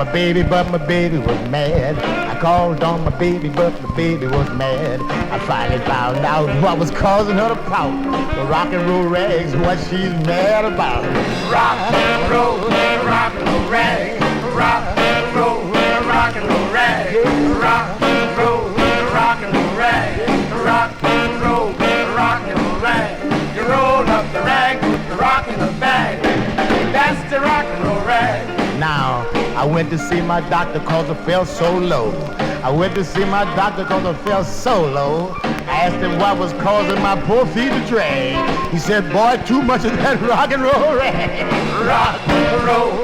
my baby, but my baby was mad. I called on my baby, but my baby was mad. I finally found out what was causing her to pout. The rock and roll rag's what she's mad about. Rock and roll rag. Rock and roll rag. Rock and roll rag. Rock and roll rag. You roll up the rag, put the rock in the bag. That's the rock and roll rag. Now, I went to see my doctor cause I felt so low. I went to see my doctor cause I felt so low. I asked him what was causing my poor feet to drag. He said, boy, too much of that rock and roll rag. Rock and roll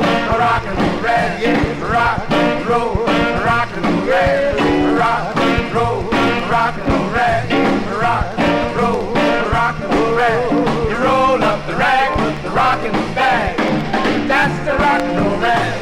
rag, yeah. Rock and roll rag. Rock and roll rag. Rock and roll rag. You roll up the rag, put the rock in the bag. That's the rock and roll rag.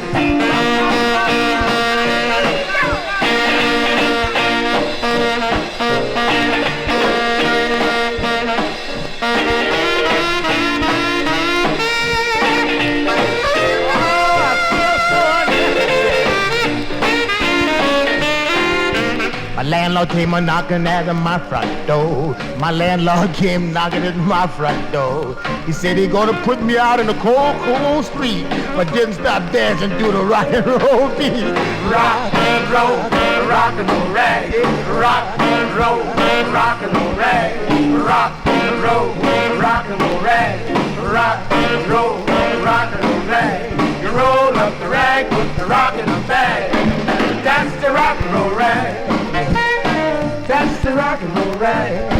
My landlord came a-knocking at my front door. My landlord came knocking at my front door. He said he gonna put me out in the cold, cold street, but didn't stop dancing to the rock and roll beat. Rock and roll rag. Rock and roll rag. Rock and roll rag. Rock and roll rag. You roll up the rag, put the rock in the bag. That's the rock and roll rag. That's the rock and roll rag.